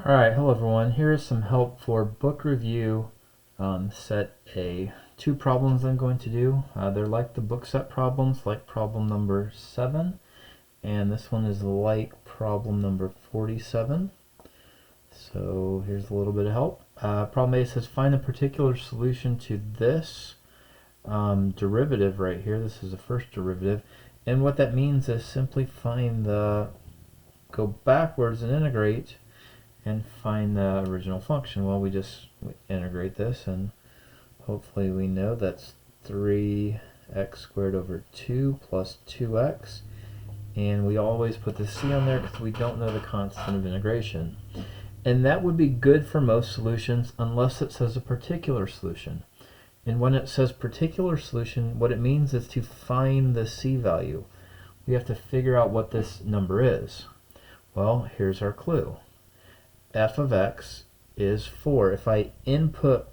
Alright, hello everyone. Here is some help for book review set A. Two problems I'm going to do. They're like the book set problems, like problem number 7, and this one is like problem number 47. So here's a little bit of help. Problem A says find a particular solution to this derivative right here. This is the first derivative, and what that means is simply go backwards and integrate and find the original function. Well, we integrate this, and hopefully we know that's 3x squared over 2 plus 2x, and we always put the c on there because we don't know the constant of integration. And that would be good for most solutions unless it says a particular solution. And when it says particular solution, what it means is to find the c value. We have to figure out what this number is. Well, here's our clue. F of x is 4. If I input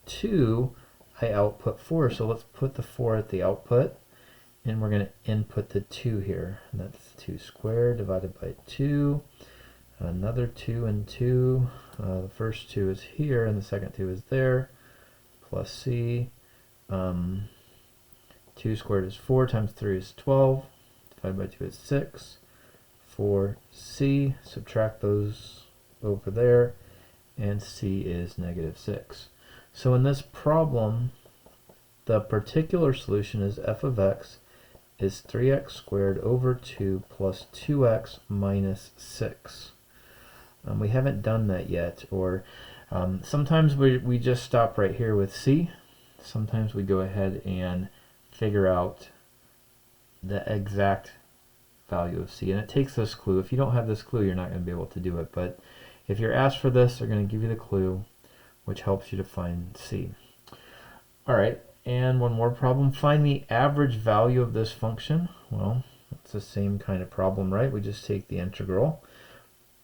2, I output 4. So let's put the 4 at the output, and we're going to input the 2 here. And that's 2 squared divided by 2. Another 2 and 2. The first 2 is here, and the second 2 is there. Plus c. 2 squared is 4 times 3 is 12. Divided by 2 is 6. 4c. Subtract those over there, and c is negative 6. So in this problem, the particular solution is f of x is 3x squared over 2 plus 2x minus 6. We haven't done that yet, or sometimes we just stop right here with c. Sometimes we go ahead and figure out the exact value of c, and it takes this clue. If you don't have this clue, you're not going to be able to do it, but if you're asked for this, they're going to give you the clue, which helps you to find c. Alright, and one more problem. Find the average value of this function. Well, it's the same kind of problem, right? We just take the integral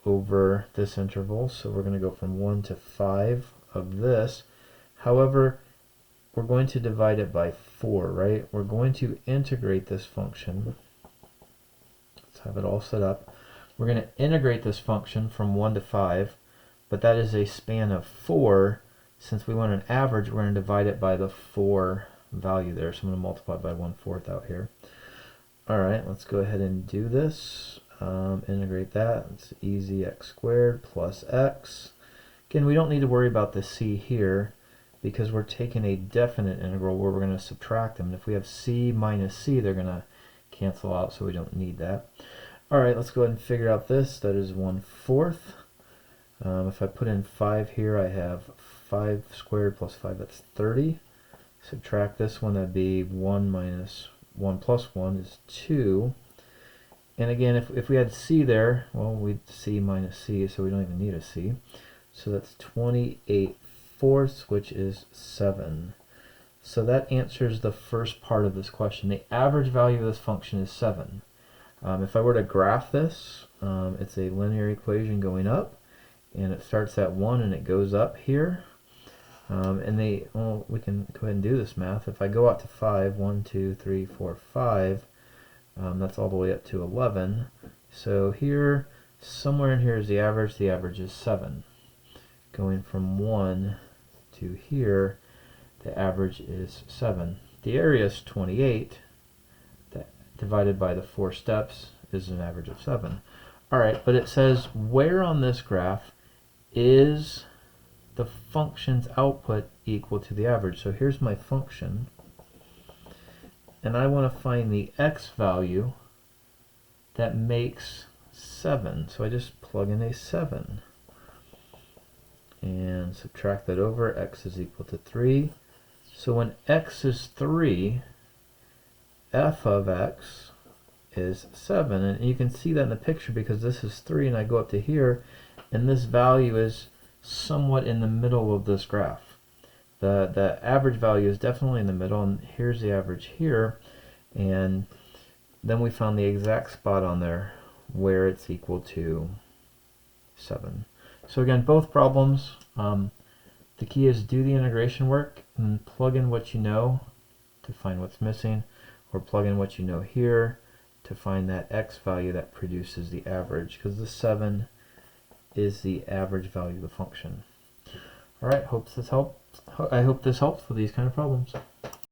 over this interval, so we're going to go from 1 to 5 of this. However, we're going to divide it by 4, right? We're going to integrate this function. Let's have it all set up. We're going to integrate this function from 1 to 5, but that is a span of 4. Since we want an average, we're going to divide it by the 4 value there. So I'm going to multiply by 1/4 out here. Alright, let's go ahead and do this. Integrate that. It's easy. X squared plus x. Again, we don't need to worry about the c here because we're taking a definite integral where we're going to subtract them. And if we have c minus c, they're going to cancel out, so we don't need that. Alright, let's go ahead and figure out this. That is 1/4. If I put in 5 here, I have 5 squared plus 5, that's 30. Subtract this one, that'd be 1 minus 1 plus 1 is 2. And again, if we had c there, well, we'd c minus c, so we don't even need a c. So that's 28/4, which is 7. So that answers the first part of this question. The average value of this function is 7. If I were to graph this, it's a linear equation going up, and it starts at 1 and it goes up here. We can go ahead and do this math. If I go out to 5, 1, 2, 3, 4, 5, that's all the way up to 11. So here, somewhere in here is the average. The average is 7. Going from 1 to here, the average is 7. The area is 28. That divided by the 4 steps is an average of 7. Alright, but it says where on this graph is the function's output equal to the average. So here's my function, and I want to find the x value that makes 7. So I just plug in a 7 and subtract that over. X is equal to 3. So when x is 3, f of x is 7. And you can see that in the picture because this is 3 and I go up to here, and this value is somewhat in the middle of this graph. The average value is definitely in the middle, and here's the average here, and then we found the exact spot on there where it's equal to 7. So again, both problems, the key is do the integration work and plug in what you know to find what's missing, or plug in what you know here to find that x value that produces the average, because the 7 is the average value of the function. Alright, I hope this helps with these kind of problems.